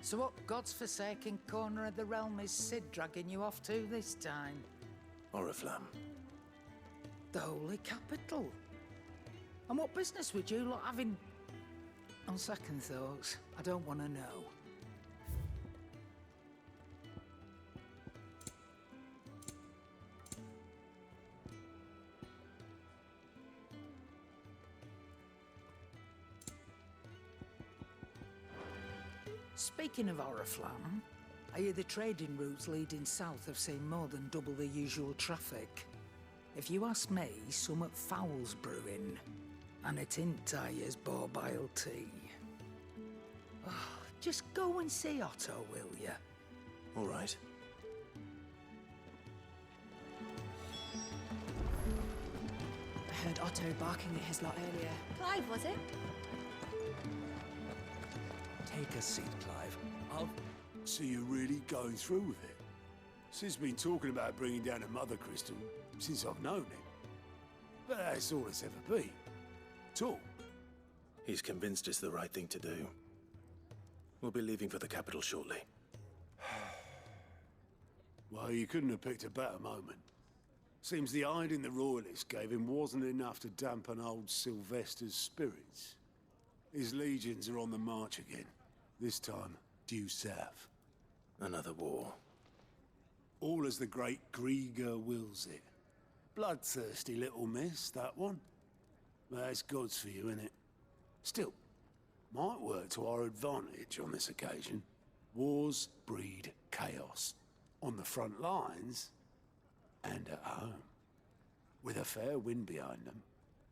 So what God's forsaken corner of the realm is Sid dragging you off to this time? Oriflamme. The Holy Capital. And what business would you lot having? On second thoughts, I don't want to know. Speaking of Oriflamme, I hear the trading routes leading south have seen more than double the usual traffic. If you ask me, somewhat foul's brewing, and it ain't Tyre's borbile tea. Oh, just go and see Otto, will ya? All right. I heard Otto barking at his lot earlier. Clive, was it? Take a seat, Clive. So you're really going through with it? Sid's been talking about bringing down a mother crystal since I've known him. But that's all it's ever been. Talk. He's convinced it's the right thing to do. We'll be leaving for the capital shortly. Well, you couldn't have picked a better moment. Seems the hiding the royalists gave him wasn't enough to dampen old Sylvester's spirits. His legions are on the march again. This time, due south. Another war. All as the great Grieger wills it. Bloodthirsty little miss, that one. That's God's for you, innit? Still, might work to our advantage on this occasion. Wars breed chaos. On the front lines, and at home. With a fair wind behind them,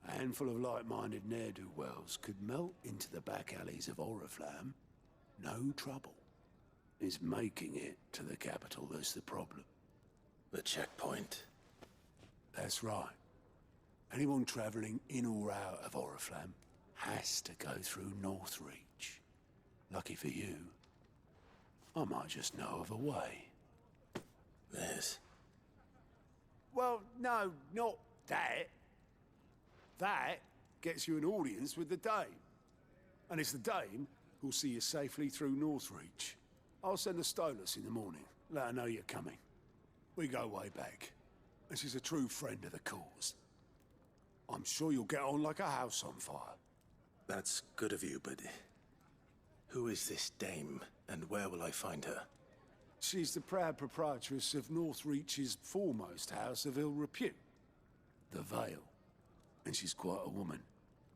a handful of like-minded ne'er-do-wells could melt into the back alleys of Oriflamme. No trouble. It's making it to the capital that's the problem. The checkpoint. That's right. Anyone travelling in or out of Oriflamme has to go through Northreach. Lucky for you, I might just know of a way. There's... Well, no, not that. That gets you an audience with the Dame. And it's the Dame who'll see you safely through Northreach. I'll send a Stolas in the morning, let her know you're coming. We go way back, and she's a true friend of the cause. I'm sure you'll get on like a house on fire. That's good of you, but... who is this dame, and where will I find her? She's the proud proprietress of Northreach's foremost house of ill repute, the Vale. And she's quite a woman,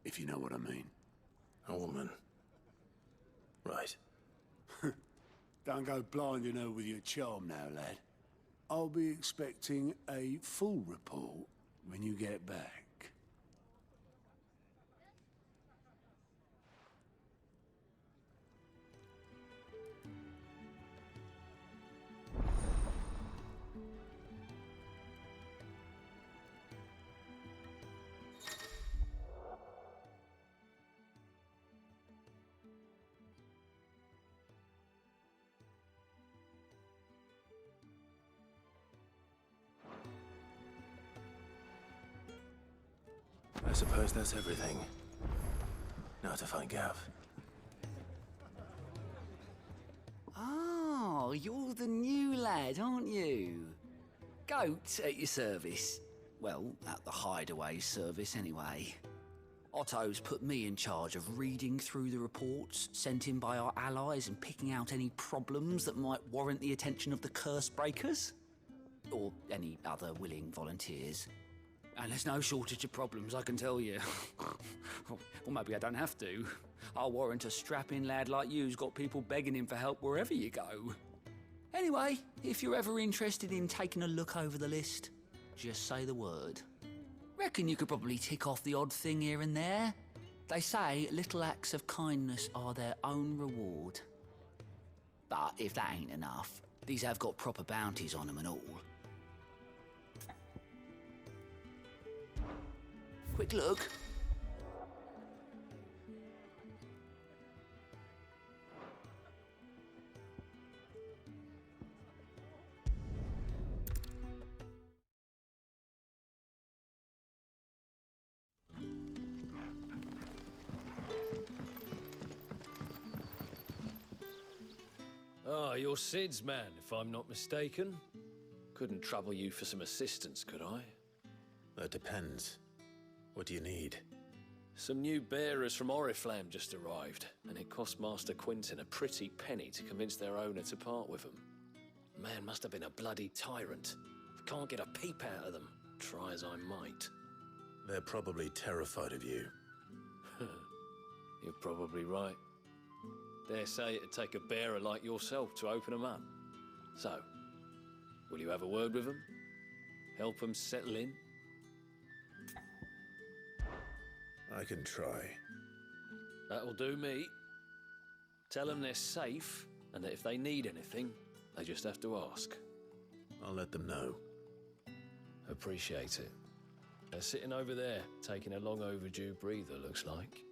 if you know what I mean. A woman. Right. Don't go blinding her with your charm now, lad. I'll be expecting a full report when you get back. I suppose that's everything. Now to find Gav. Oh, you're the new lad, aren't you? Goat at your service. Well, at the hideaway service anyway. Otto's put me in charge of reading through the reports sent in by our allies and picking out any problems that might warrant the attention of the curse breakers. Or any other willing volunteers. And there's no shortage of problems, I can tell you. Or maybe I don't have to. I'll warrant a strapping lad like you's got people begging him for help wherever you go. Anyway, if you're ever interested in taking a look over the list, just say the word. Reckon you could probably tick off the odd thing here and there. They say little acts of kindness are their own reward. But if that ain't enough, these have got proper bounties on them and all. Quick look. Ah, you're Sid's man, if I'm not mistaken. Couldn't trouble you for some assistance, could I? That depends. What do you need? Some new bearers from Oriflamme just arrived, and it cost Master Quinton a pretty penny to convince their owner to part with them. Man must have been a bloody tyrant. Can't get a peep out of them, try as I might. They're probably terrified of you. You're probably right. Dare say it'd take a bearer like yourself to open them up. So, will you have a word with them? Help them settle in? I can try. That'll do me. Tell them they're safe, and that if they need anything, they just have to ask. I'll let them know. Appreciate it. They're sitting over there, taking a long overdue breather, looks like.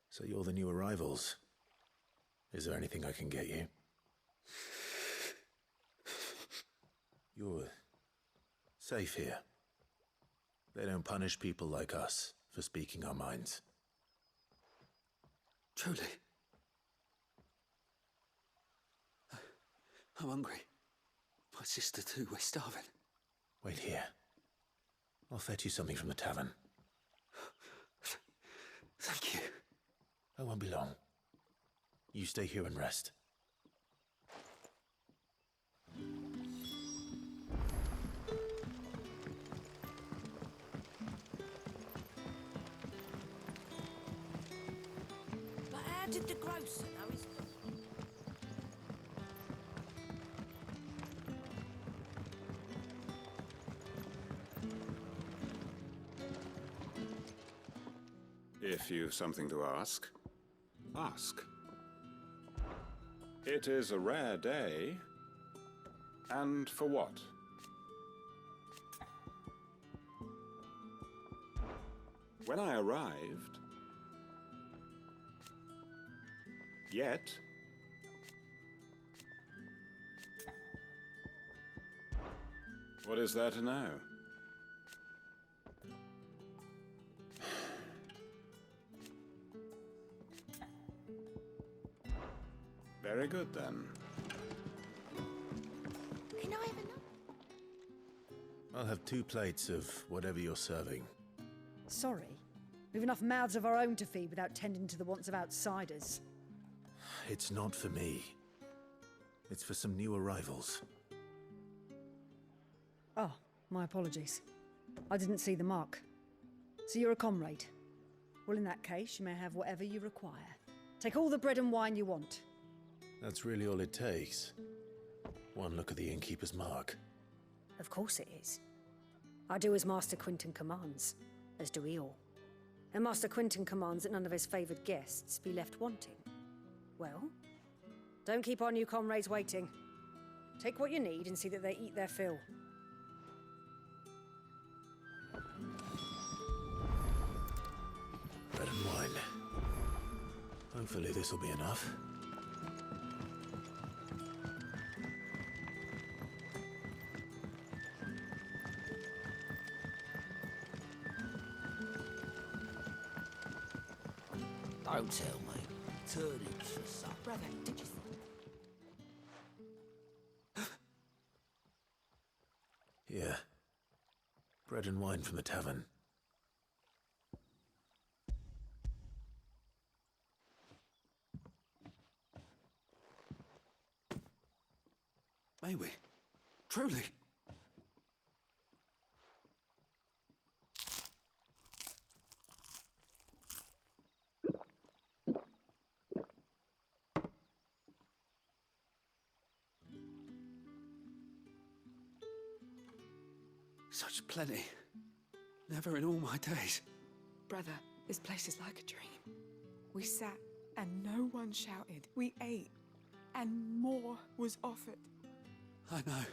So you're the new arrivals. Is there anything I can get you? You're safe here. They don't punish people like us for speaking our minds. Truly. I'm hungry. My sister too, we're starving. Wait here. I'll fetch you something from the tavern. Thank you. I won't be long. You stay here and rest. But how did the grocer know his... If you've something to ask, ask. It is a rare day. And for what? When I arrived... Yet... What is there to know? Very good, then. Can I have enough? I'll have 2 plates of whatever you're serving. Sorry. We've enough mouths of our own to feed without tending to the wants of outsiders. It's not for me. It's for some new arrivals. Oh, my apologies. I didn't see the mark. So you're a comrade. Well, in that case, you may have whatever you require. Take all the bread and wine you want. That's really all it takes. One look at the innkeeper's mark. Of course it is. I do as Master Quinton commands, as do we all. And Master Quinton commands that none of his favoured guests be left wanting. Well, don't keep our new comrades waiting. Take what you need and see that they eat their fill. Bread and wine. Hopefully this'll be enough. Don't tell me. Turnips for supper. Brother, did you... Here. Bread and wine from the tavern. May we? Truly? Such plenty. Never in all my days. Brother, this place is like a dream. We sat and no one shouted. We ate and more was offered. I know.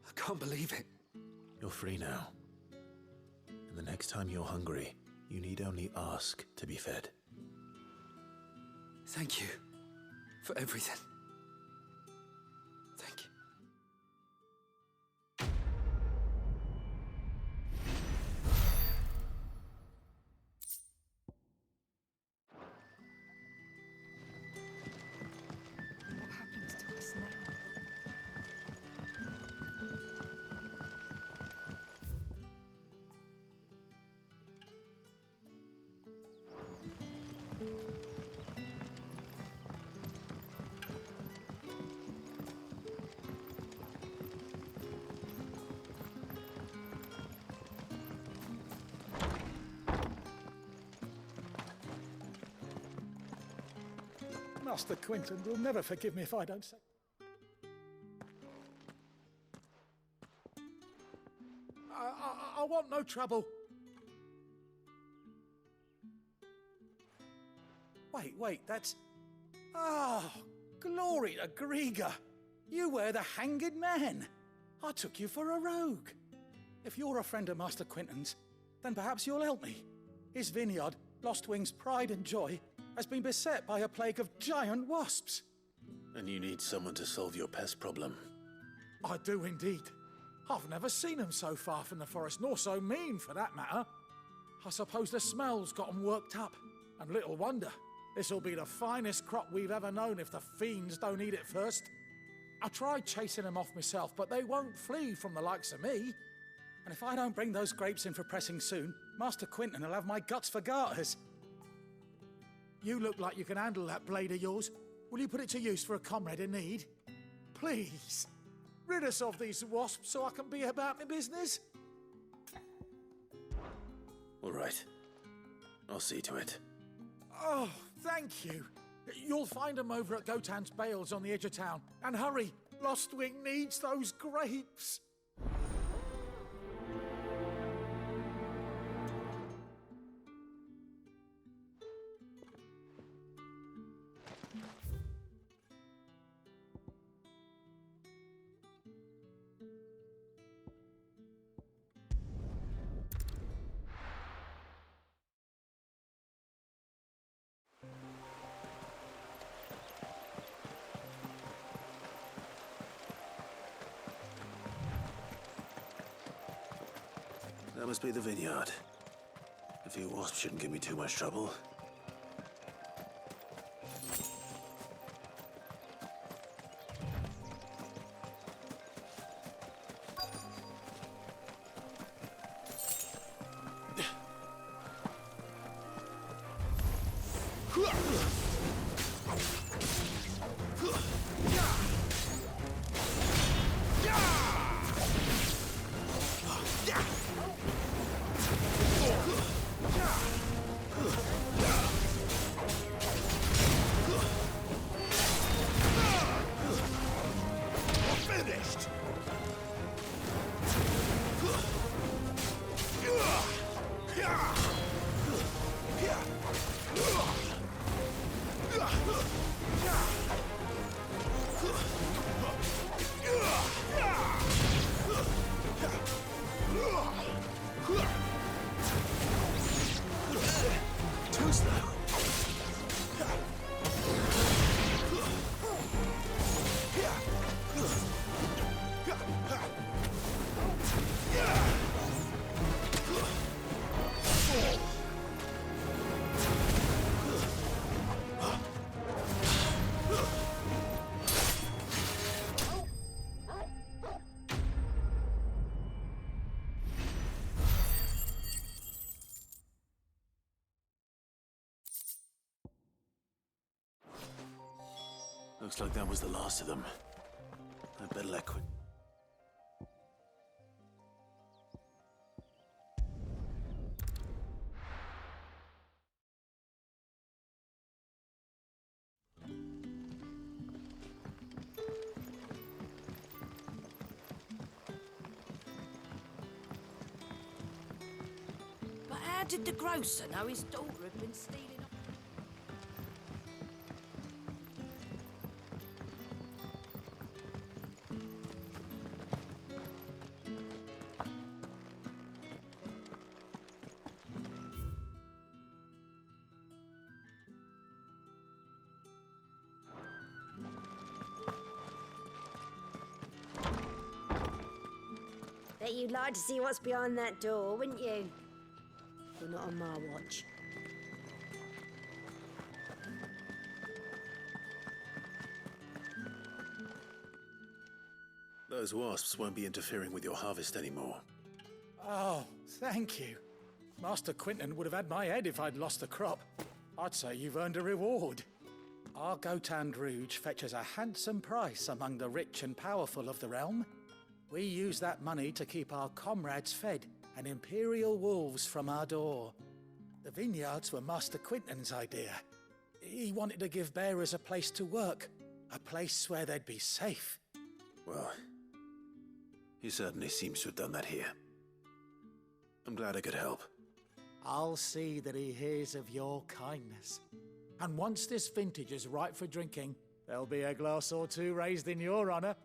I can't believe it. You're free now. And the next time you're hungry, you need only ask to be fed. Thank you. for everything. Thank you. What happens to us now? Master Quinton will never forgive me if I don't say. I want no trouble. Wait, that's... Oh, glory to Grieger. You were the hanged man. I took you for a rogue. If you're a friend of Master Quinton's, then perhaps you'll help me. His vineyard, Lostwing's pride and joy, has been beset by a plague of giant wasps. And you need someone to solve your pest problem. I do indeed. I've never seen them so far from the forest, nor so mean for that matter. I suppose the smell's got them worked up, and little wonder. This'll be the finest crop we've ever known if the fiends don't eat it first. I tried chasing them off myself, but they won't flee from the likes of me. And if I don't bring those grapes in for pressing soon, Master Quinton will have my guts for garters. You look like you can handle that blade of yours. Will you put it to use for a comrade in need? Please, rid us of these wasps so I can be about my business. All right. I'll see to it. Oh, thank you. You'll find them over at Gotan's Bales on the edge of town. And hurry, Lostwing needs those grapes. That must be the vineyard. A few wasps shouldn't give me too much trouble. Looks like that was the last of them. I better let Quinn. But how did the grocer know his daughter had been stealing? Bet you'd like to see what's behind that door, wouldn't you? But not on my watch. Those wasps won't be interfering with your harvest anymore. Oh, thank you. Master Quinton would have had my head if I'd lost the crop. I'd say you've earned a reward. Our Gotand Rouge fetches a handsome price among the rich and powerful of the realm. We use that money to keep our comrades fed and imperial wolves from our door. The vineyards were Master Quinton's idea. He wanted to give bearers a place to work, a place where they'd be safe. Well, he certainly seems to have done that here. I'm glad I could help. I'll see that he hears of your kindness. And once this vintage is ripe for drinking, there'll be a glass or two raised in your honor.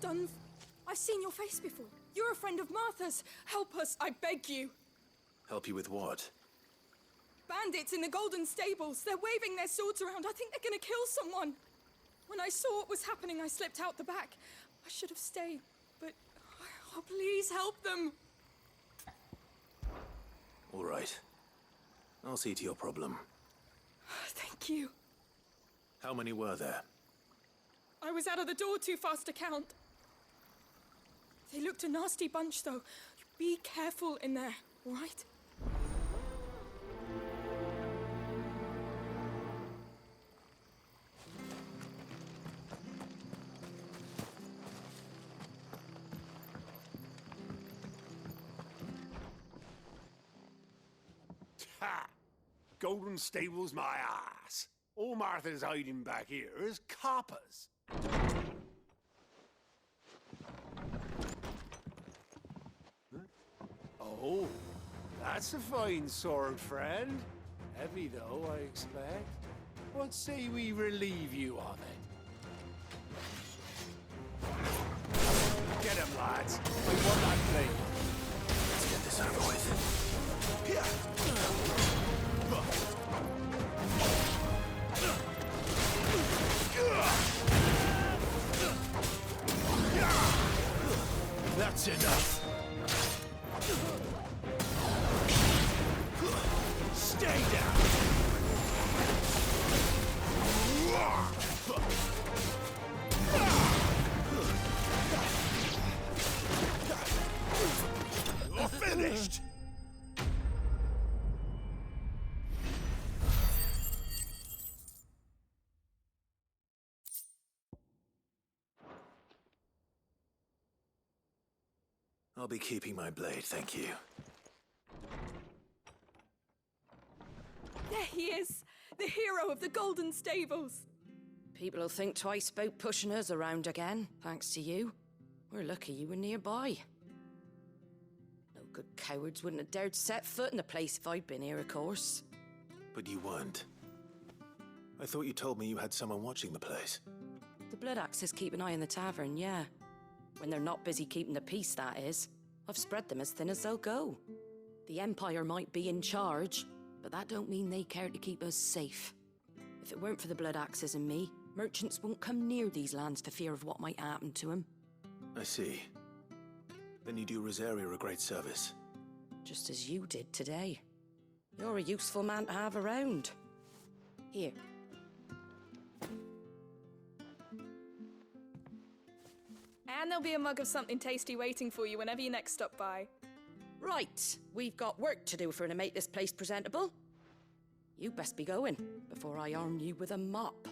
Done. I've seen your face before. You're a friend of Martha's. Help us, I beg you. Help you with what? Bandits in the Golden Stables. They're waving their swords around. I think they're gonna kill someone. When I saw what was happening, I slipped out the back. I should have stayed, but... Oh, please help them. All right. I'll see to your problem. Thank you. How many were there? I was out of the door too fast to count. They looked a nasty bunch, though. Be careful in there, all right? Ha! Golden Stables, my ass. All Martha's hiding back here is coppers. Oh, that's a fine sword, friend. Heavy, though, I expect. What say we relieve you of it? Get him, lads. I want that blade. Let's get this over with. That's enough. Stay down. You're finished. I'll be keeping my blade, thank you. There he is, the hero of the Golden Stables. People will think twice about pushing us around again, thanks to you. We're lucky you were nearby. No good cowards wouldn't have dared set foot in the place if I'd been here, of course. But you weren't. I thought you told me you had someone watching the place. The Blood Axes keep an eye on the tavern, yeah. When they're not busy keeping the peace, that is. I've spread them as thin as they'll go. The Empire might be in charge, but that don't mean they care to keep us safe. If it weren't for the Blood Axes and me, merchants won't come near these lands for fear of what might happen to them. I see. Then you do Rosaria a great service. Just as you did today. You're a useful man to have around. Here. And there'll be a mug of something tasty waiting for you whenever you next stop by. Right, we've got work to do for to make this place presentable. You best be going, before I arm you with a mop.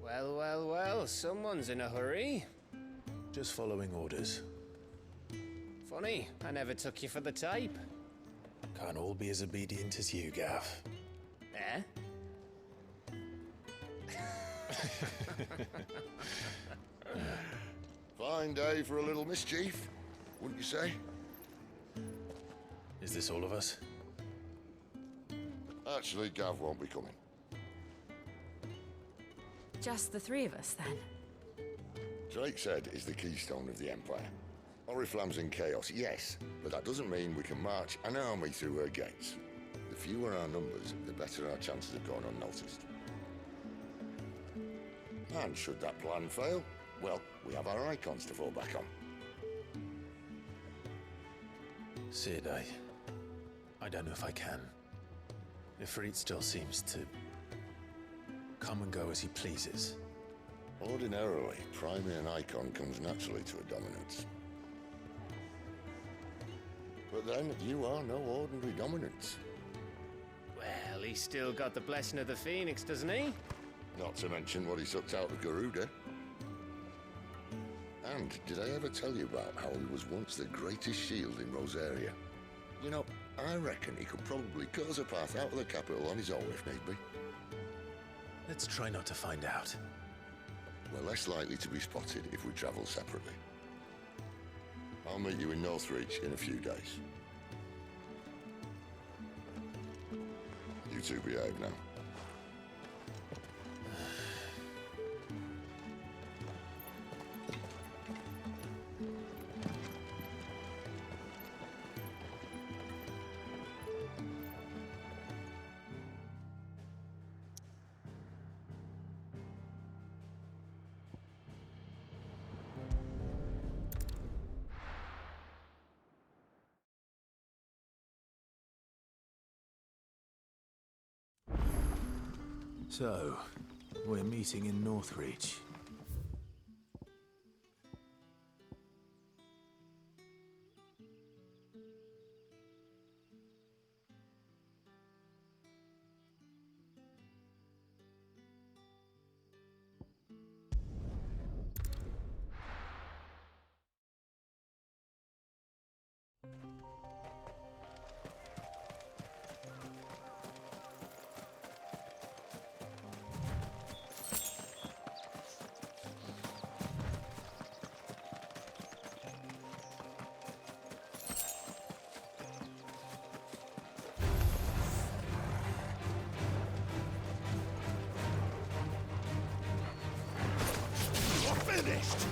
Well, well, well, someone's in a hurry. Just following orders. Funny, I never took you for the type. Can't all be as obedient as you, Gav. Eh? Fine day for a little mischief, wouldn't you say? Is this all of us? Actually, Gav won't be coming. Just the three of us, then? Drake's Head is the keystone of the Empire. Oriflamme's in chaos, yes, but that doesn't mean we can march an army through her gates. The fewer our numbers, the better our chances of going unnoticed. And should that plan fail, well, we have our icons to fall back on. Sid, I don't know if I can. Ifrit still seems to come and go as he pleases. Ordinarily, priming an icon comes naturally to a dominance. But then, you are no ordinary dominance. Well, he's still got the blessing of the Phoenix, doesn't he? Not to mention what he sucked out of Garuda. And did I ever tell you about how he was once the greatest shield in Rosaria? You know, I reckon he could probably cut us a path out of the capital on his own if need be. Let's try not to find out. We're less likely to be spotted if we travel separately. I'll meet you in Northreach in a few days. You two behave now. So, we're meeting in Northreach. Finished!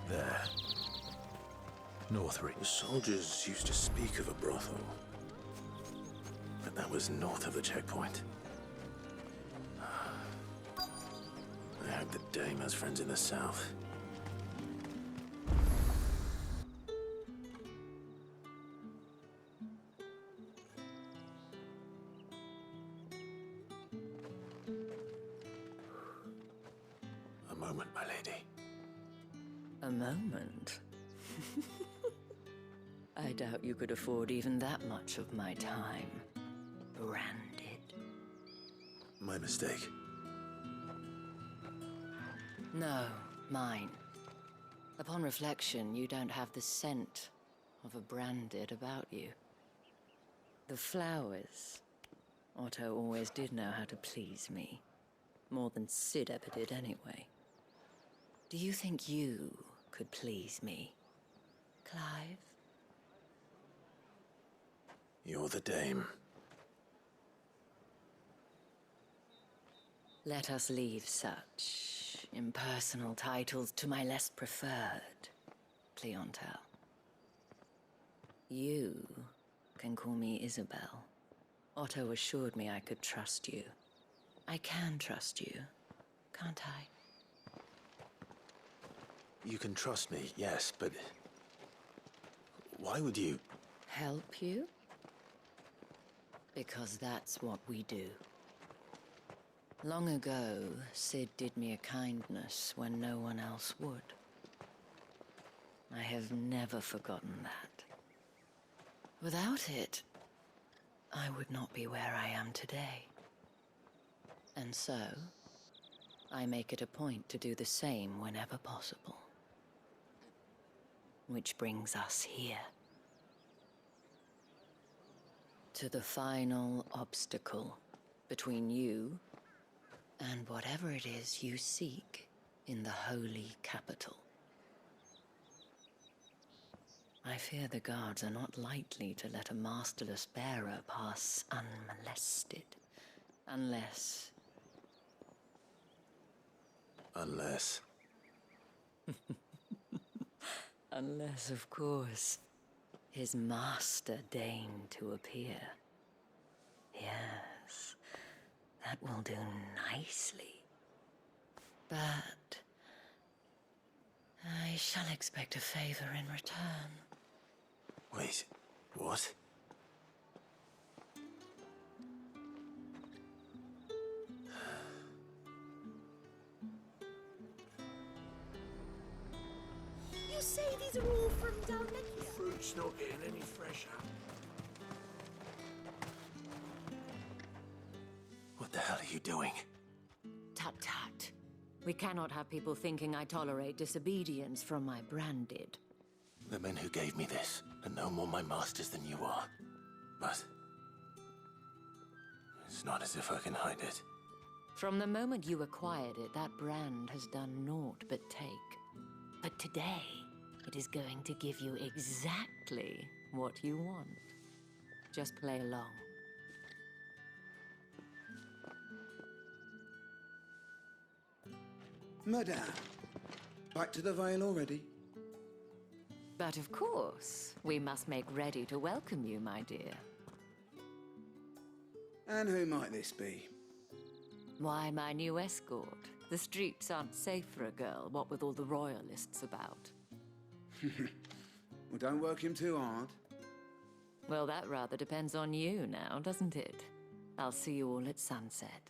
There. Northreach. The soldiers used to speak of a brothel, but that was north of the checkpoint. I hope the dame has friends in the south. A moment, my lady. A moment? I doubt you could afford even that much of my time. Branded. My mistake. No, mine. Upon reflection, you don't have the scent of a branded about you. The flowers. Otto always did know how to please me. More than Sid ever did anyway. Do you think you could please me, Clive? You're the dame. Let us leave such impersonal titles to my less preferred clientele. You can call me Isabel. Otto assured me I could trust you. I can trust you, can't I? You can trust me, yes, but... why would you... Help you? Because that's what we do. Long ago, Sid did me a kindness when no one else would. I have never forgotten that. Without it, I would not be where I am today. And so, I make it a point to do the same whenever possible. Which brings us here. To the final obstacle between you and whatever it is you seek in the holy capital. I fear the guards are not likely to let a masterless bearer pass unmolested. Unless... Unless... Unless, of course, his master deigned to appear. Yes, that will do nicely. But... I shall expect a favor in return. Wait, what? You say these are all from down there? Fruit's not getting any fresher. What the hell are you doing? Tut tut. We cannot have people thinking I tolerate disobedience from my branded. The men who gave me this are no more my masters than you are. But... it's not as if I can hide it. From the moment you acquired it, that brand has done naught but take. But today, it is going to give you exactly what you want. Just play along. Madame, back to the Vale already? But of course, we must make ready to welcome you, my dear. And who might this be? Why, my new escort. The streets aren't safe for a girl, what with all the royalists about. Well, don't work him too hard. Well, that rather depends on you now, doesn't it? I'll see you all at sunset.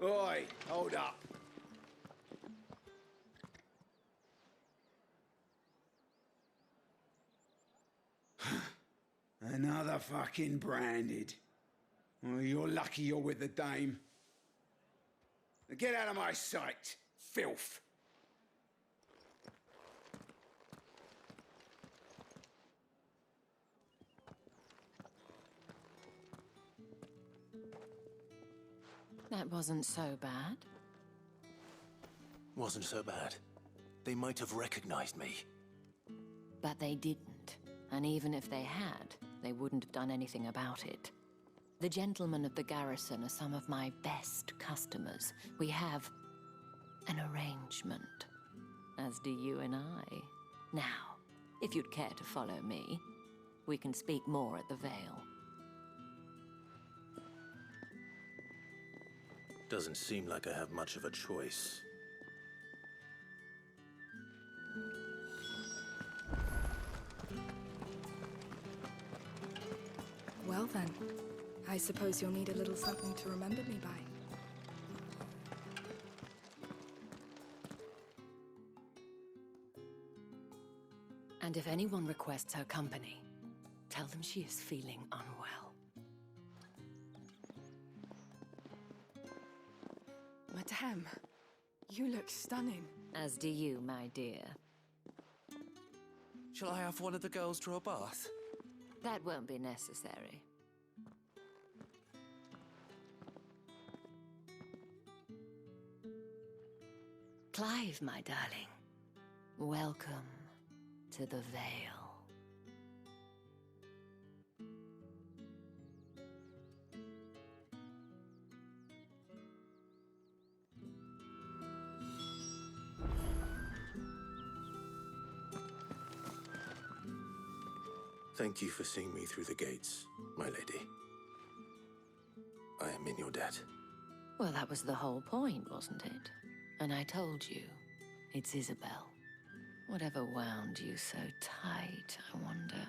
Oi, hold up. Another fucking branded. Oh, you're lucky you're with the dame. Now get out of my sight, filth. That wasn't so bad. Wasn't so bad. They might have recognized me. But they didn't. And even if they had, they wouldn't have done anything about it. The gentlemen of the garrison are some of my best customers. We have an arrangement, as do you and I. Now, if you'd care to follow me, we can speak more at the Vale. Doesn't seem like I have much of a choice. Well then, I suppose you'll need a little something to remember me by. And if anyone requests her company, tell them she is feeling unwell. Madame, you look stunning. As do you, my dear. Shall I have one of the girls draw a bath? That won't be necessary. Clive, my darling. Welcome to the Vale. Thank you for seeing me through the gates, my lady. I am in your debt. Well, that was the whole point, wasn't it? And I told you, it's Isabel. Whatever wound you so tight, I wonder.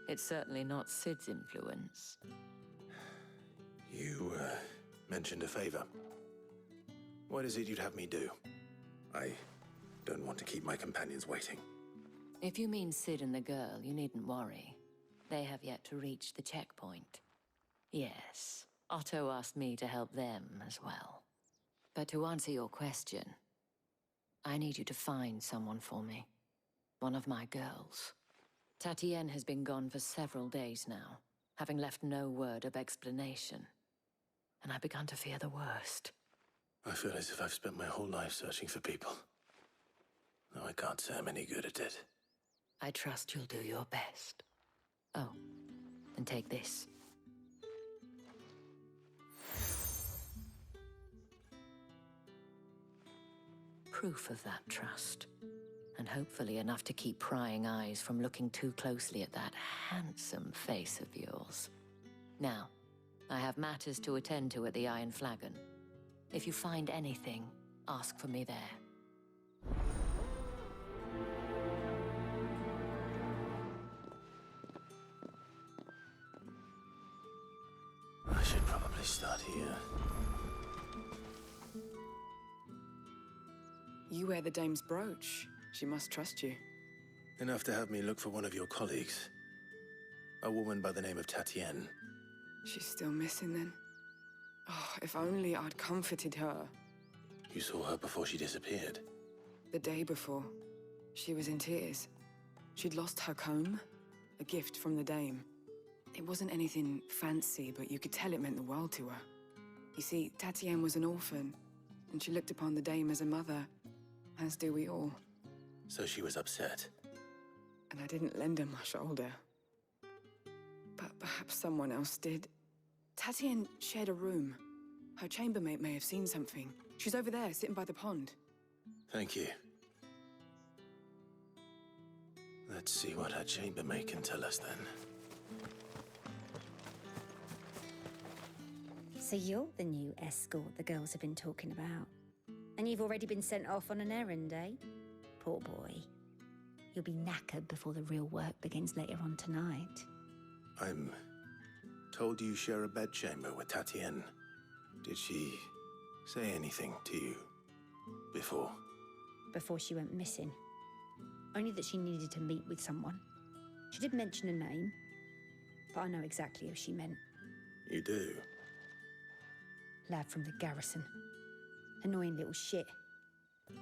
It's certainly not Sid's influence. You, mentioned a favor. What is it you'd have me do? I don't want to keep my companions waiting. If you mean Sid and the girl, you needn't worry. They have yet to reach the checkpoint. Yes, Otto asked me to help them as well. But to answer your question, I need you to find someone for me. One of my girls. Tatienne has been gone for several days now, having left no word of explanation. And I've begun to fear the worst. I feel as if I've spent my whole life searching for people. Though I can't say I'm any good at it. I trust you'll do your best. Oh, and take this. Proof of that trust. And hopefully enough to keep prying eyes from looking too closely at that handsome face of yours. Now, I have matters to attend to at the Iron Flagon. If you find anything, ask for me there. I should probably start here. You wear the dame's brooch. She must trust you. Enough to have me look for one of your colleagues. A woman by the name of Tatienne. She's still missing then. Oh, if only I'd comforted her. You saw her before she disappeared? The day before. She was in tears. She'd lost her comb, a gift from the dame. It wasn't anything fancy, but you could tell it meant the world to her. You see, Tatienne was an orphan, and she looked upon the dame as a mother, as do we all. So she was upset. And I didn't lend her my shoulder. But perhaps someone else did. Tatienne shared a room. Her chambermaid may have seen something. She's over there, sitting by the pond. Thank you. Let's see what her chambermaid can tell us then. So you're the new escort the girls have been talking about. And you've already been sent off on an errand, eh? Poor boy. You'll be knackered before the real work begins later on tonight. I'm told you share a bedchamber with Tatienne. Did she say anything to you before? Before she went missing. Only that she needed to meet with someone. She did mention a name, but I know exactly who she meant. You do? Lad from the garrison. Annoying little shit.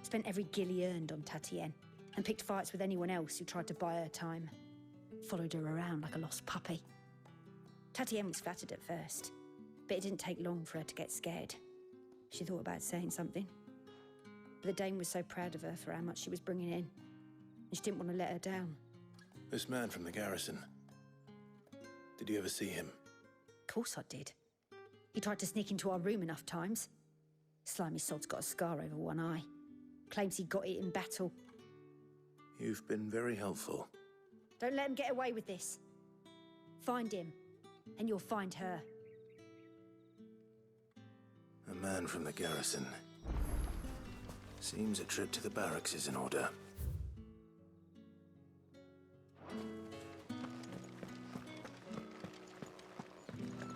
Spent every gil he earned on Tatienne, and picked fights with anyone else who tried to buy her time. Followed her around like a lost puppy. Tatienne was flattered at first, but it didn't take long for her to get scared. She thought about saying something. But the dame was so proud of her for how much she was bringing in, and she didn't want to let her down. This man from the garrison. Did you ever see him? Of course I did. He tried to sneak into our room enough times. Slimy sod's got a scar over one eye. Claims he got it in battle. You've been very helpful. Don't let him get away with this. Find him, and you'll find her. A man from the garrison. Seems a trip to the barracks is in order.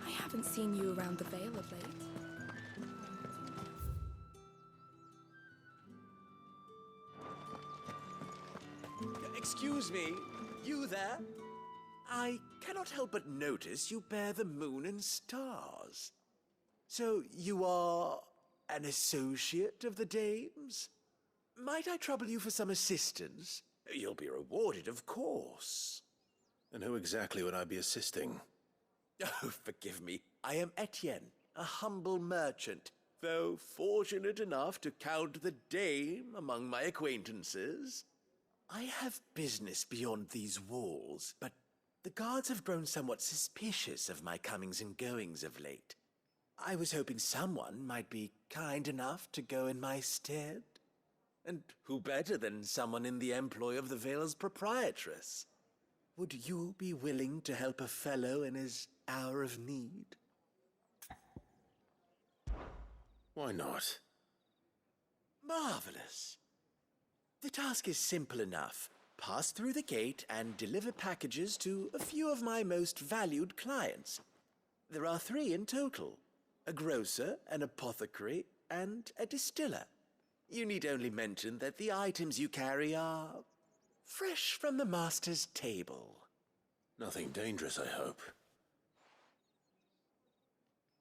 I haven't seen you around the Vale of late. Excuse me, you there? I cannot help but notice you bear the moon and stars. So you are an associate of the dame's? Might I trouble you for some assistance? You'll be rewarded, of course. And who exactly would I be assisting? Oh, forgive me. I am Etienne, a humble merchant, though fortunate enough to count the dame among my acquaintances. I have business beyond these walls, but the guards have grown somewhat suspicious of my comings and goings of late. I was hoping someone might be kind enough to go in my stead. And who better than someone in the employ of the Vale's proprietress? Would you be willing to help a fellow in his hour of need? Why not? Marvelous. The task is simple enough. Pass through the gate and deliver packages to a few of my most valued clients. There are 3 in total: a grocer, an apothecary, and a distiller. You need only mention that the items you carry are fresh from the master's table. Nothing dangerous, I hope.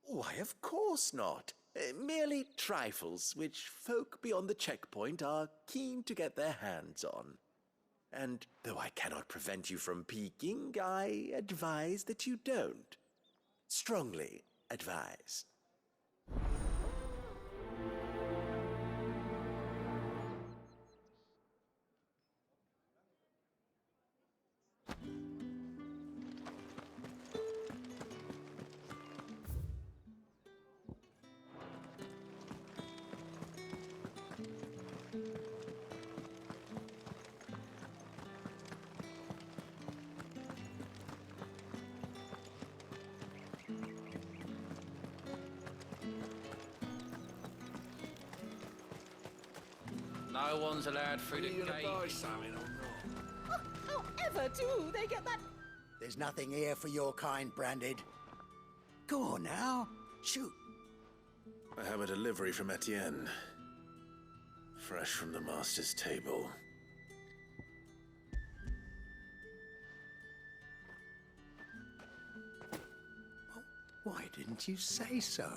Why, of course not. Merely trifles which folk beyond the checkpoint are keen to get their hands on. And though I cannot prevent you from peeking, I advise that you don't. Strongly advise. No one's allowed through the gate. However do they get that? There's nothing here for your kind, Branded. Go on now, shoot. I have a delivery from Etienne. Fresh from the master's table. Why didn't you say so?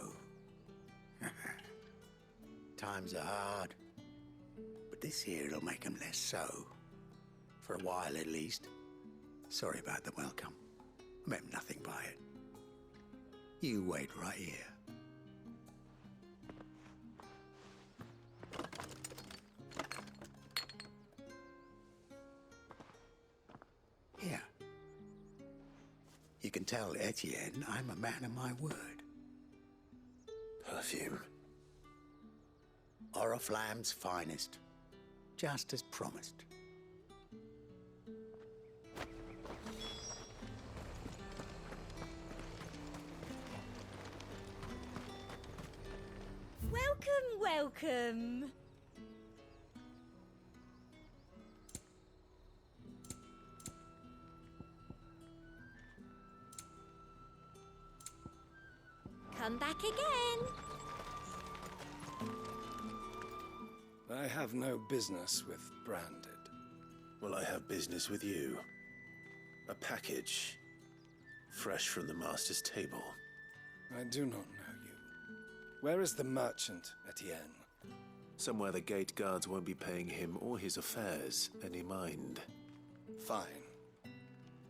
Times are hard. But this here'll make 'em less so. For a while, at least. Sorry about the welcome. I meant nothing by it. You wait right here. Here. You can tell Etienne I'm a man of my word. Perfume. Oriflamme's finest. Just as promised. Welcome, welcome. Come back again. I have no business with Branded. Well, I have business with you. A package. Fresh from the master's table. I do not know you. Where is the merchant, Etienne? Somewhere the gate guards won't be paying him or his affairs any mind. Fine.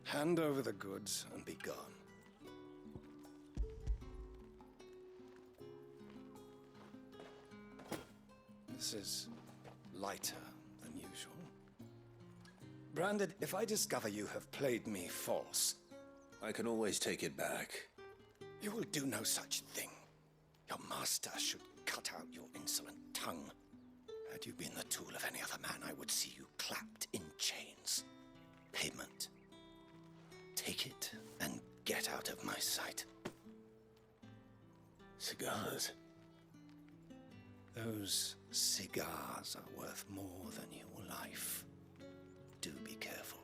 Hand over the goods and be gone. This is lighter than usual. Branded, if I discover you have played me false... I can always take it back. You will do no such thing. Your master should cut out your insolent tongue. Had you been the tool of any other man, I would see you clapped in chains. Payment. Take it and get out of my sight. Cigars? Those cigars are worth more than your life. Do be careful.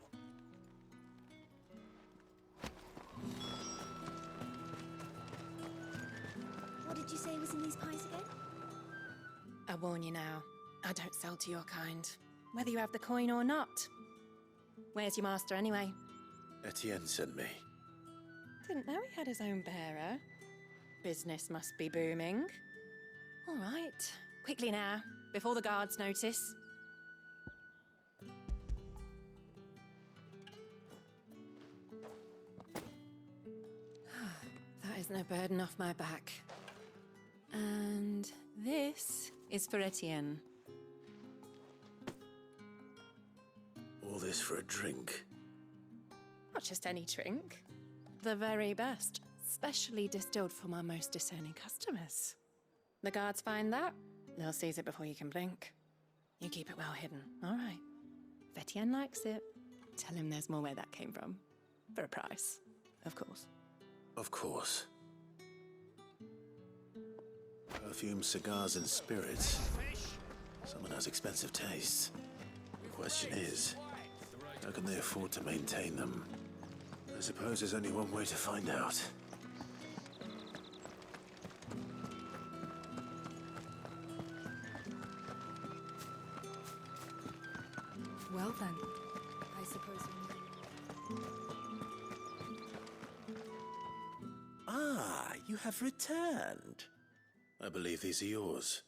What did you say was in these pies again? I warn you now, I don't sell to your kind, whether you have the coin or not. Where's your master anyway? Etienne sent me. Didn't know he had his own bearer. Business must be booming. All right, quickly now, before the guards notice. That is no burden off my back. And this is for Etienne. All this for a drink? Not just any drink. The very best, specially distilled for my most discerning customers. The guards find that, they'll seize it before you can blink. You keep it well hidden, all right. If Etienne likes it, Tell him there's more where that came from. For a price, of course. Of course. Perfume, cigars, and spirits. Someone has expensive tastes. The question is, how can they afford to maintain them? I suppose there's only one way to find out. Well then, I suppose Ah, you have returned. I believe these are yours.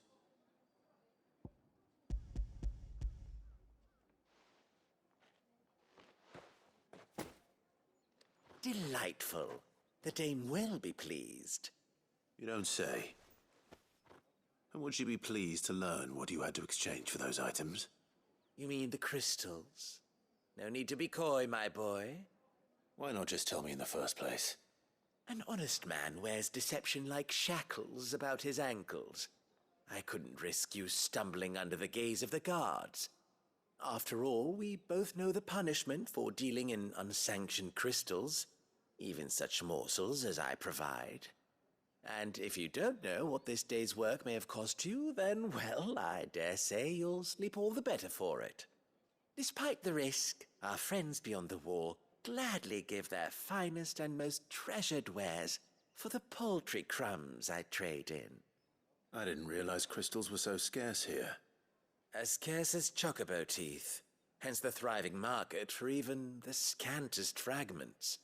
Delightful. The dame will be pleased. You don't say. And would she be pleased to learn what you had to exchange for those items? You mean the crystals? No need to be coy, my boy. Why not just tell me in the first place? An honest man wears deception like shackles about his ankles. I couldn't risk you stumbling under the gaze of the guards. After all, we both know the punishment for dealing in unsanctioned crystals, even such morsels as I provide. And if you don't know what this day's work may have cost you, then, well, I dare say you'll sleep all the better for it. Despite the risk, our friends beyond the wall gladly give their finest and most treasured wares for the paltry crumbs I trade in. I didn't realize crystals were so scarce here. As scarce as chocobo teeth, hence the thriving market for even the scantest fragments.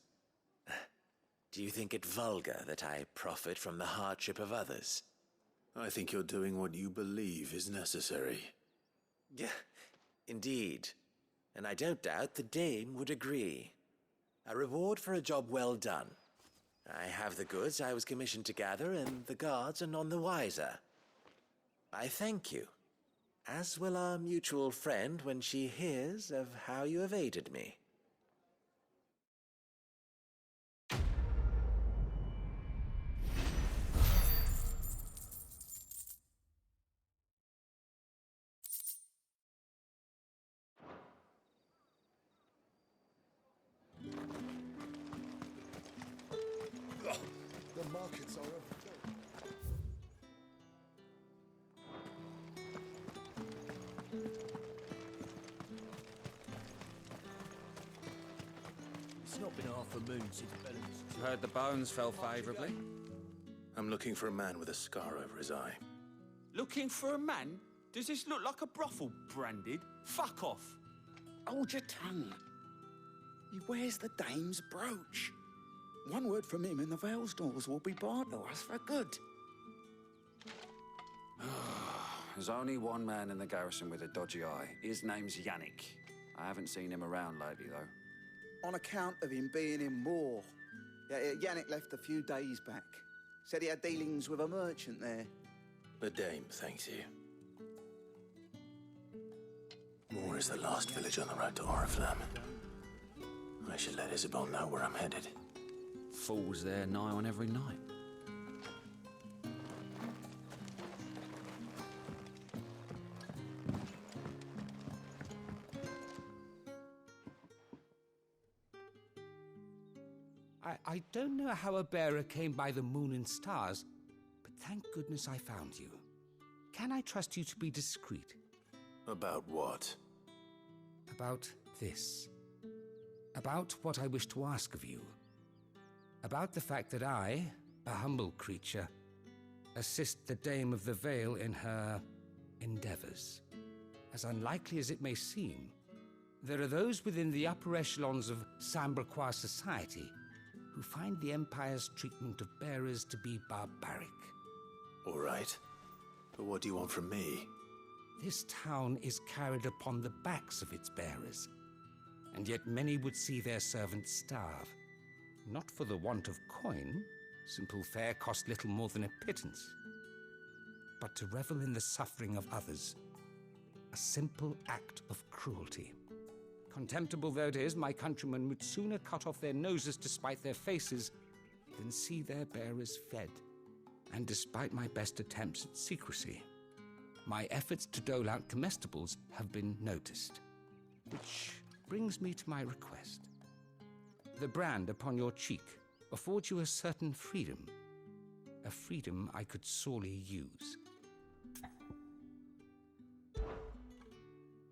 Do you think it vulgar that I profit from the hardship of others? I think you're doing what you believe is necessary. Yeah, indeed. And I don't doubt the dame would agree. A reward for a job well done. I have the goods I was commissioned to gather, and the guards are none the wiser. I thank you, as will our mutual friend when she hears of how you have aided me. The markets are overfilled. It's not been half a moon since Bellen's. Heard the bones fell favourably. I'm looking for a man with a scar over his eye. Looking for a man? Does this look like a brothel, Branded? Fuck off! Hold your tongue. He wears the dame's brooch. One word from him and the Vale's doors will be barred to us for good. There's only one man in the garrison with a dodgy eye. His name's Yannick. I haven't seen him around lately, though. On account of him being in war. Yeah, Yannick left a few days back. Said he had dealings with a merchant there. The dame thanks you. Moor is the last village on the road to Oriflamme. I should let Isabel know where I'm headed. Falls there nigh on every night. I don't know how a bearer came by the moon and stars, but thank goodness I found you. Can I trust you to be discreet? About what? About this. About what I wish to ask of you. About the fact that I, a humble creature, assist the Dame of the Vale in her endeavors. As unlikely as it may seem, there are those within the upper echelons of Samberquois society who find the Empire's treatment of bearers to be barbaric. All right. But what do you want from me? This town is carried upon the backs of its bearers, and yet many would see their servants starve. Not for the want of coin, simple fare cost little more than a pittance, but to revel in the suffering of others, a simple act of cruelty. Contemptible though it is, my countrymen would sooner cut off their noses to spite their faces than see their bearers fed. And despite my best attempts at secrecy, my efforts to dole out comestibles have been noticed, which brings me to my request. The brand upon your cheek affords you a certain freedom. A freedom I could sorely use.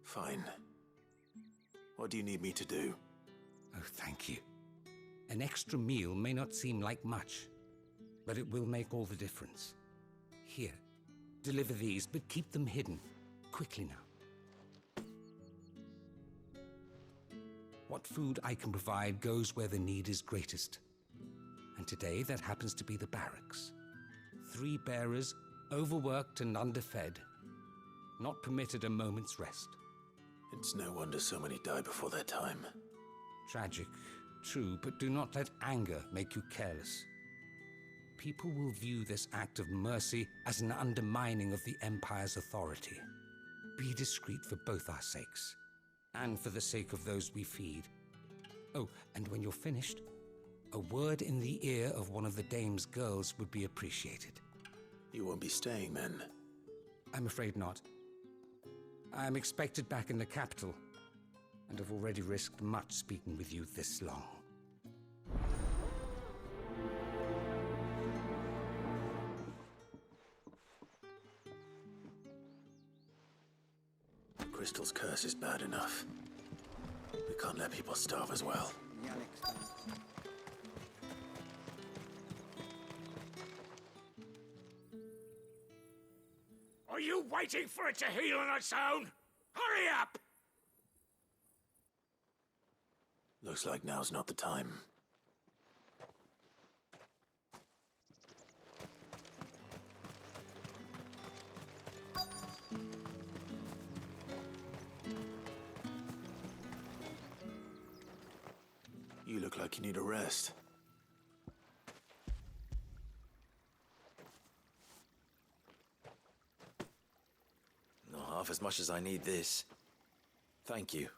Fine. What do you need me to do? Oh, thank you. An extra meal may not seem like much, but it will make all the difference. Here, deliver these, but keep them hidden. Quickly now. What food I can provide goes where the need is greatest. And today, that happens to be the barracks. 3 bearers, overworked and underfed, not permitted a moment's rest. It's no wonder so many die before their time. Tragic, true, but do not let anger make you careless. People will view this act of mercy as an undermining of the Empire's authority. Be discreet for both our sakes, and for the sake of those we feed. Oh, and when you're finished, a word in the ear of one of the Dame's girls would be appreciated. You won't be staying, then? I'm afraid not. I'm expected back in the capital, and have already risked much speaking with you this long. Crystal's curse is bad enough. We can't let people starve as well. Are you waiting for it to heal on its own? Hurry up! Looks like now's not the time. You look like you need a rest. Not half as much as I need this. Thank you.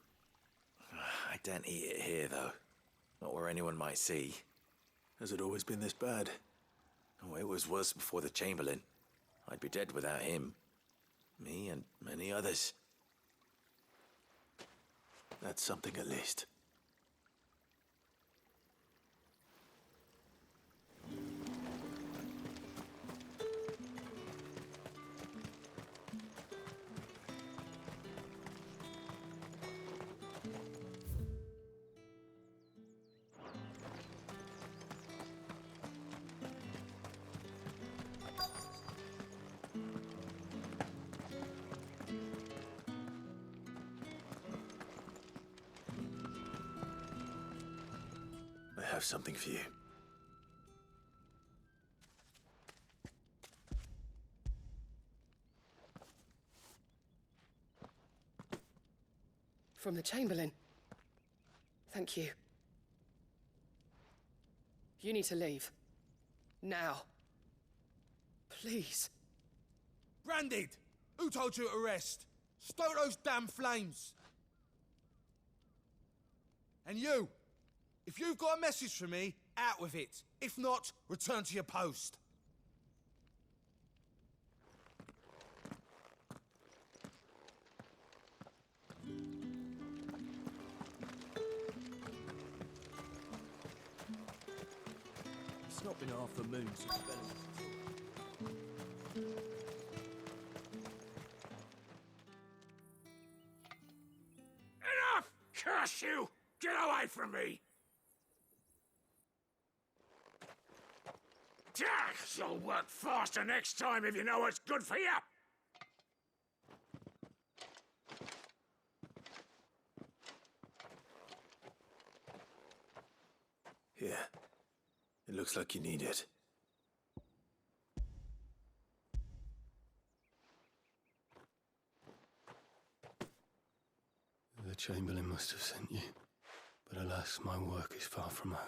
I daren't eat it here, though. Not where anyone might see. Has it always been this bad? Oh, it was worse before the Chamberlain. I'd be dead without him. Me and many others. That's something at least. I have something for you. From the Chamberlain. Thank you. You need to leave. Now. Please. Branded! Who told you to rest? Stoke those damn flames! And you! If you've got a message for me, out with it. If not, return to your post. It's not been half the moon since Enough! Curse you! Get away from me! You'll work faster next time if you know what's good for you! Here. It looks like you need it. The Chamberlain must have sent you, but alas, my work is far from over.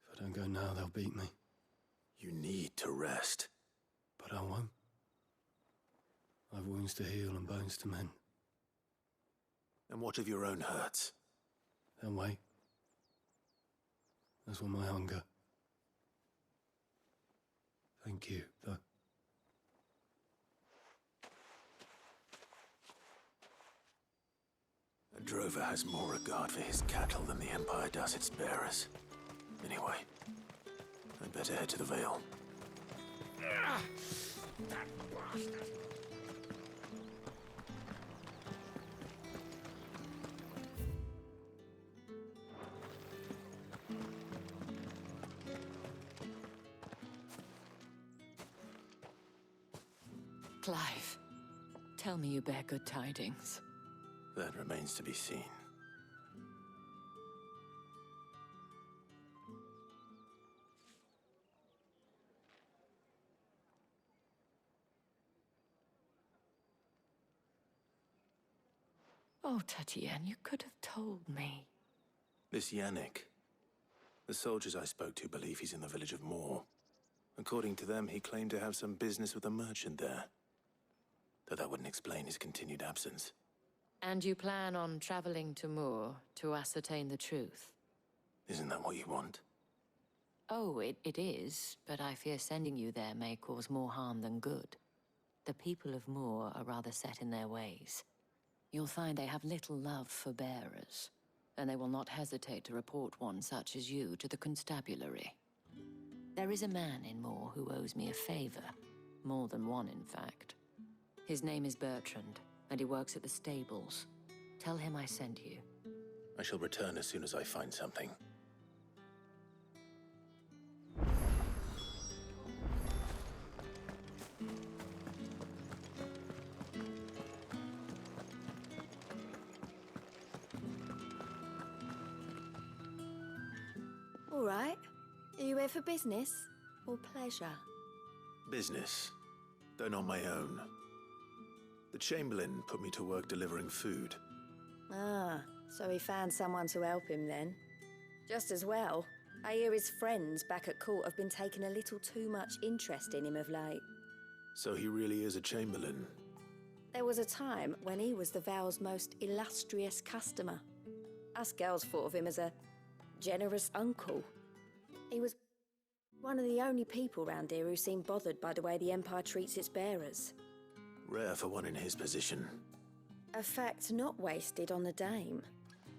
If I don't go now, they'll beat me. You need to rest. But I won't. I've wounds to heal and bones to mend. And what of your own hurts? They'll wait. As will my hunger. Thank you, though. drover has more regard for his cattle than the Empire does its bearers. Anyway, I'd better head to the Vale. Ah, that bastard! Clive, tell me you bear good tidings. That remains to be seen. Oh, Tatienne, you could have told me. This Yannick. The soldiers I spoke to believe he's in the village of Moor. According to them, he claimed to have some business with a merchant there. Though that wouldn't explain his continued absence. And you plan on traveling to Moor to ascertain the truth? Isn't that what you want? Oh, it is, but I fear sending you there may cause more harm than good. The people of Moor are rather set in their ways. You'll find they have little love for bearers, and they will not hesitate to report one such as you to the constabulary. There is a man in Moor who owes me a favor. More than one, in fact. His name is Bertrand, and he works at the stables. Tell him I sent you. I shall return as soon as I find something. All right. Are you here for business or pleasure? Business, though not my own. The Chamberlain put me to work delivering food. Ah, so he found someone to help him then. Just as well. I hear his friends back at court have been taking a little too much interest in him of late. So he really is a Chamberlain. There was a time when he was the Vale's most illustrious customer. Us girls thought of him as a generous uncle. He was one of the only people round here who seemed bothered by the way the Empire treats its bearers. Rare for one in his position. A fact not wasted on the dame.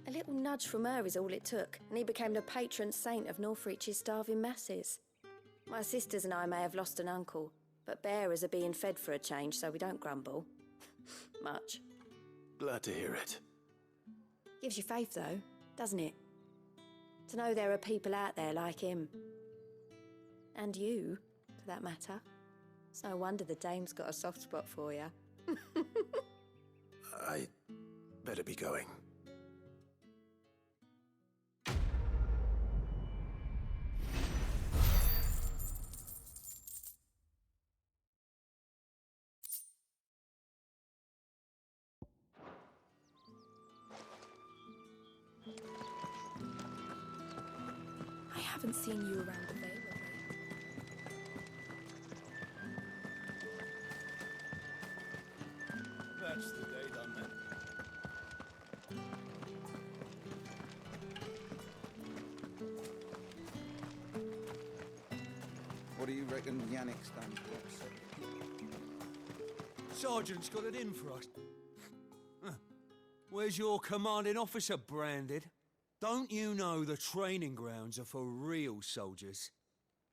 A little nudge from her is all it took, and he became the patron saint of Northreach's starving masses. My sisters and I may have lost an uncle, but bearers are being fed for a change, so we don't grumble. Much. Glad to hear it. Gives you faith, though, doesn't it? To know there are people out there like him. And you, for that matter. It's no wonder the dame's got a soft spot for you. I better be going. I haven't seen you around the Vale lately. That's the day done then. What do you reckon Yannick's done for us? Sergeant's got it in for us. Huh. Where's your commanding officer branded? Don't you know the training grounds are for real soldiers?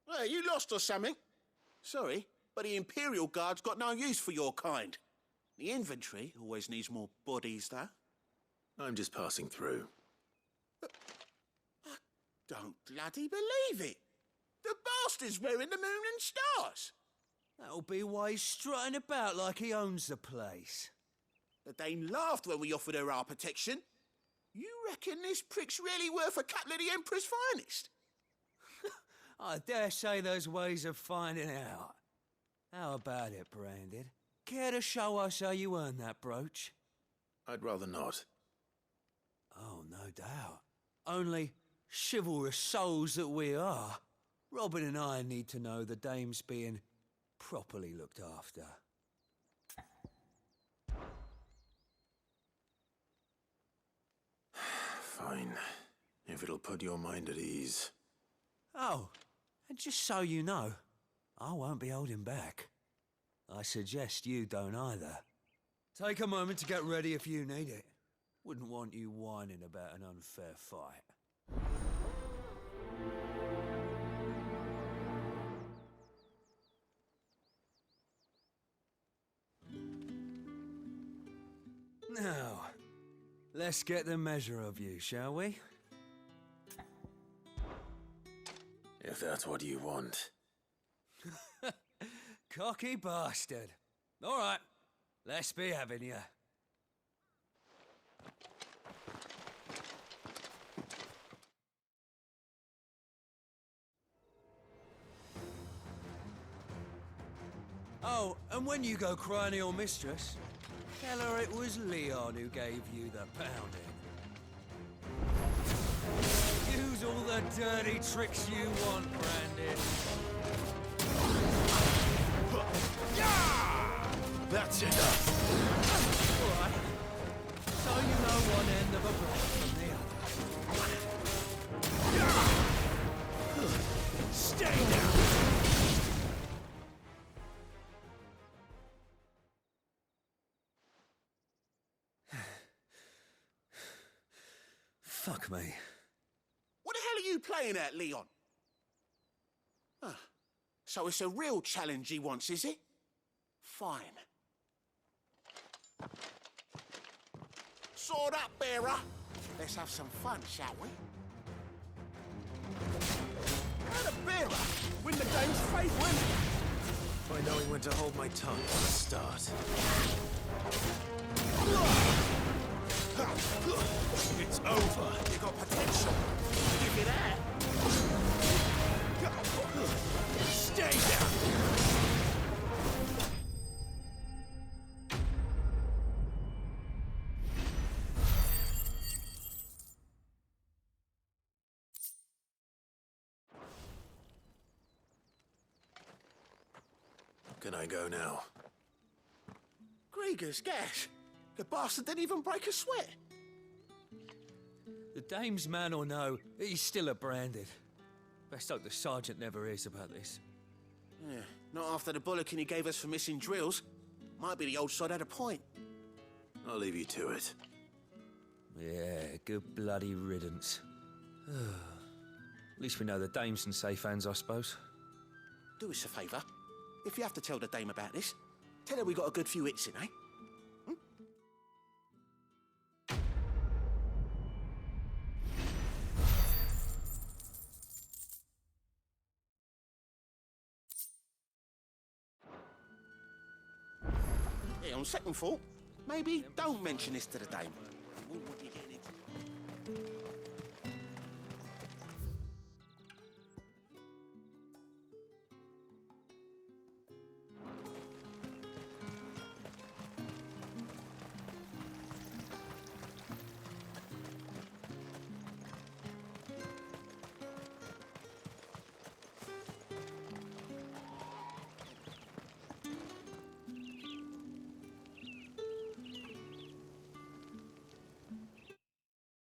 Hey, you lost or something? Sorry, but the Imperial Guard's got no use for your kind. The infantry always needs more bodies, though. I'm just passing through. I don't bloody believe it. The bastard's wearing the moon and stars. That'll be why he's strutting about like he owns the place. The dame laughed when we offered her our protection. You reckon this prick's really worth a couple of the Emperor's finest? I dare say there's ways of finding out. How about it, Branded? Care to show us how you earned that brooch? I'd rather not. Oh, no doubt. Only chivalrous souls that we are, Robin and I need to know the dame's being properly looked after. Fine. If it'll put your mind at ease. Oh, and just so you know, I won't be holding back. I suggest you don't either. Take a moment to get ready if you need it. Wouldn't want you whining about an unfair fight. Now, let's get the measure of you, shall we? If that's what you want. Cocky bastard. All right, let's be having you. Oh, and when you go crying to your mistress, tell her it was Leon who gave you the pounding. Use all the dirty tricks you want, Brandon. That's enough. All right. So you know one end of a block from the other. Stay down. Fuck me. What the hell are you playing at, Leon? Ah, so it's a real challenge he wants, is it? Fine. Sword up, bearer. Let's have some fun, shall we? How the bearer win the game's fate, win? By knowing when to hold my tongue from the start. It's over. You got potential. Give it that. Stay down. Can I go now? Grieger's gas. The bastard didn't even break a sweat. The dame's man or no, he's still a branded. Best hope the sergeant never hears about this. Yeah, not after the bullocking he gave us for missing drills. Might be the old sod had a point. I'll leave you to it. Yeah, good bloody riddance. At least we know the dame's in safe hands, I suppose. Do us a favour. If you have to tell the dame about this, tell her we got a good few hits in, eh? On second thought, maybe don't mention this to the dame.